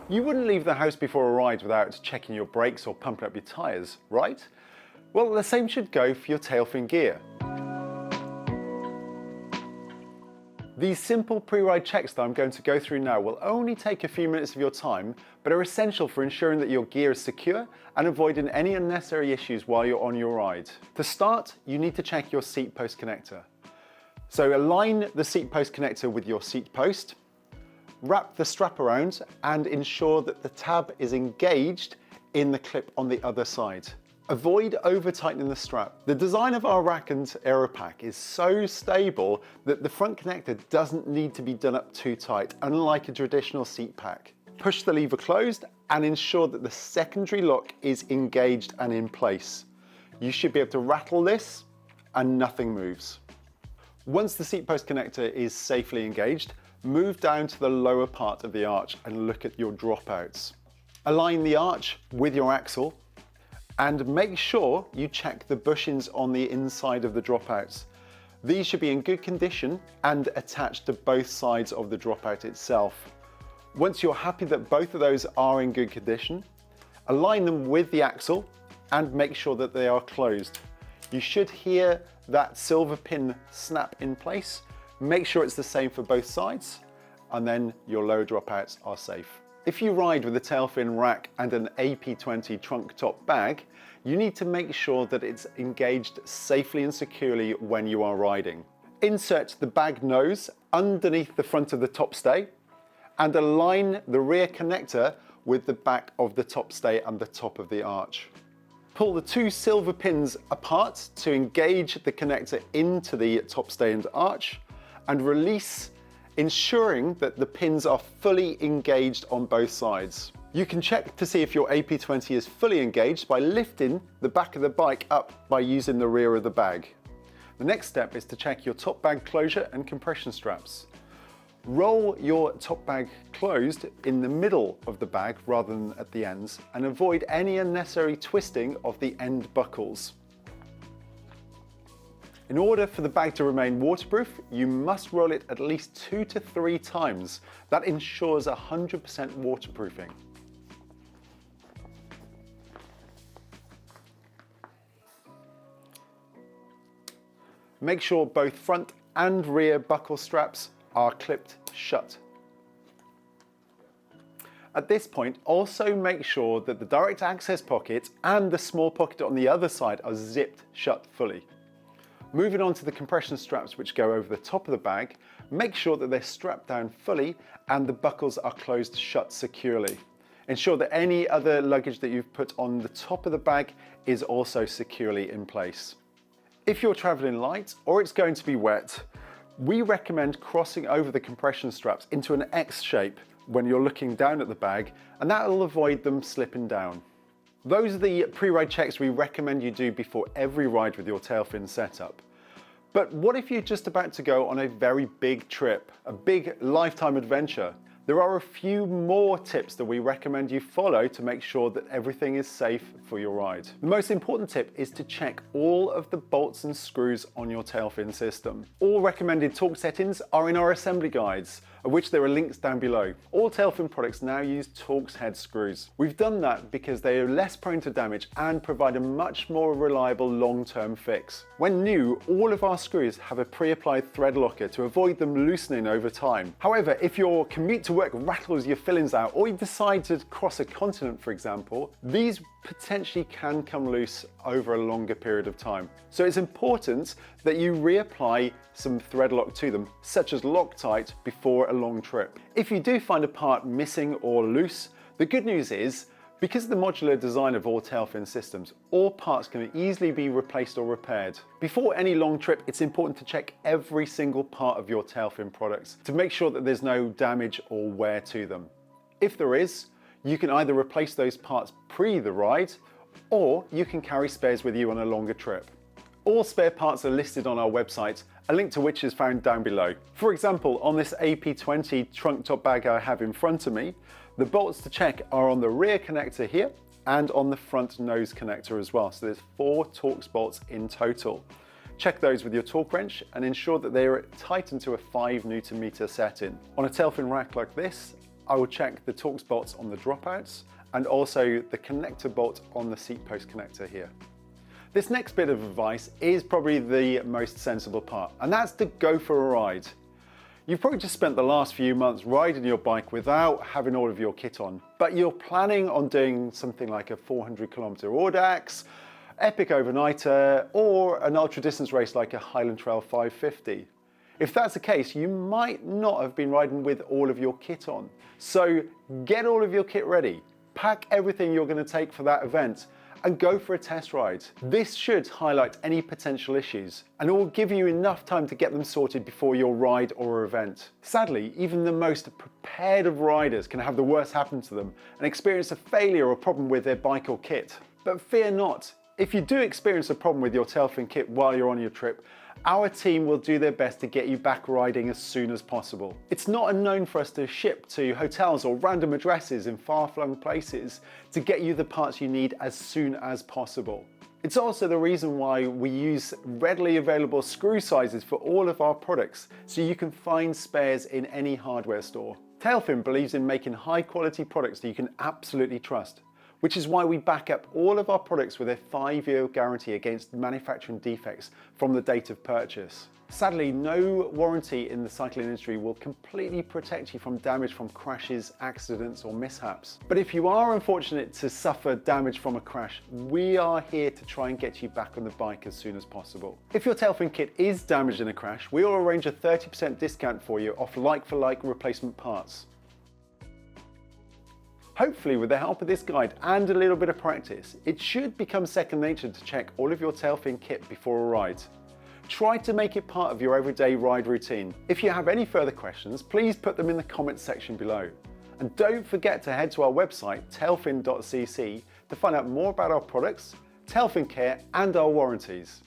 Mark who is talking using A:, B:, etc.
A: You wouldn't leave the house before a ride without checking your brakes or pumping up your tyres, right? Well, the same should go for your Tailfin gear. These simple pre-ride checks that I'm going to go through now will only take a few minutes of your time, but are essential for ensuring that your gear is secure and avoiding any unnecessary issues while you're on your ride. To start, you need to check your seat post connector. So align the seat post connector with your seat post, wrap the strap around and ensure that the tab is engaged in the clip on the other side. Avoid over tightening the strap. The design of our rack and Aeropack is so stable that the front connector doesn't need to be done up too tight, unlike a traditional seat pack. Push the lever closed and ensure that the secondary lock is engaged and in place. You should be able to rattle this and nothing moves. Once the seat post connector is safely engaged, move down to the lower part of the arch and look at your dropouts. Align the arch with your axle and make sure you check the bushings on the inside of the dropouts. These should be in good condition and attached to both sides of the dropout itself. Once you're happy that both of those are in good condition, align them with the axle and make sure that they are closed. You should hear that silver pin snap in place. Make sure it's the same for both sides, and then your lower dropouts are safe. If you ride with a Tailfin rack and an AP20 trunk top bag, you need to make sure that it's engaged safely and securely when you are riding. Insert the bag nose underneath the front of the top stay and align the rear connector with the back of the top stay and the top of the arch. Pull the two silver pins apart to engage the connector into the top stay and arch and release, ensuring that the pins are fully engaged on both sides. You can check to see if your AP20 is fully engaged by lifting the back of the bike up by using the rear of the bag. The next step is to check your top bag closure and compression straps. Roll your top bag closed in the middle of the bag rather than at the ends, and avoid any unnecessary twisting of the end buckles. In order for the bag to remain waterproof, you must roll it at least 2 to 3 times. That ensures 100% waterproofing. Make sure both front and rear buckle straps are clipped shut. At this point, also make sure that the direct access pocket and the small pocket on the other side are zipped shut fully. Moving on to the compression straps which go over the top of the bag, make sure that they're strapped down fully and the buckles are closed shut securely. Ensure that any other luggage that you've put on the top of the bag is also securely in place. If you're traveling light or it's going to be wet, we recommend crossing over the compression straps into an X shape when you're looking down at the bag, and that will avoid them slipping down. Those are the pre-ride checks we recommend you do before every ride with your Tailfin setup. But what if you're just about to go on a very big trip, a big lifetime adventure? There are a few more tips that we recommend you follow to make sure that everything is safe for your ride. The most important tip is to check all of the bolts and screws on your Tailfin system. All recommended torque settings are in our assembly guides, of which there are links down below. All Tailfin products now use Torx head screws. We've done that because they are less prone to damage and provide a much more reliable long-term fix. When new, all of our screws have a pre-applied thread locker to avoid them loosening over time. However, if your commute to work rattles your fillings out, or you decide to cross a continent, for example, these potentially can come loose over a longer period of time. So it's important that you reapply some thread lock to them, such as Loctite, before a long trip. If you do find a part missing or loose, the good news is, because of the modular design of all Tailfin systems, all parts can easily be replaced or repaired. Before any long trip, it's important to check every single part of your Tailfin products to make sure that there's no damage or wear to them. If there is, you can either replace those parts pre the ride, or you can carry spares with you on a longer trip. All spare parts are listed on our website, a link to which is found down below. For example, on this AP20 trunk top bag I have in front of me, the bolts to check are on the rear connector here and on the front nose connector as well. So there's 4 Torx bolts in total. Check those with your torque wrench and ensure that they are tightened to a 5 Nm setting. On a Tailfin rack like this, I will check the Torx bolts on the dropouts and also the connector bolt on the seat post connector here. This next bit of advice is probably the most sensible part, and that's to go for a ride. You've probably just spent the last few months riding your bike without having all of your kit on, but you're planning on doing something like a 400-kilometer Audax, epic overnighter, or an ultra distance race like a Highland Trail 550. If that's the case, you might not have been riding with all of your kit on. So get all of your kit ready, pack everything you're going to take for that event, and go for a test ride. This should highlight any potential issues, and it will give you enough time to get them sorted before your ride or event. Sadly, even the most prepared of riders can have the worst happen to them and experience a failure or problem with their bike or kit. But fear not, if you do experience a problem with your Tailfin kit while you're on your trip, our team will do their best to get you back riding as soon as possible. It's not unknown for us to ship to hotels or random addresses in far-flung places to get you the parts you need as soon as possible. It's also the reason why we use readily available screw sizes for all of our products, so you can find spares in any hardware store. Tailfin believes in making high-quality products that you can absolutely trust, which is why we back up all of our products with a 5-year guarantee against manufacturing defects from the date of purchase. Sadly, no warranty in the cycling industry will completely protect you from damage from crashes, accidents, or mishaps. But if you are unfortunate to suffer damage from a crash, we are here to try and get you back on the bike as soon as possible. If your Tailfin kit is damaged in a crash, we will arrange a 30% discount for you off like-for-like replacement parts. Hopefully, with the help of this guide and a little bit of practice, it should become second nature to check all of your Tailfin kit before a ride. Try to make it part of your everyday ride routine. If you have any further questions, please put them in the comments section below. And don't forget to head to our website, tailfin.cc, to find out more about our products, Tailfin care, and our warranties.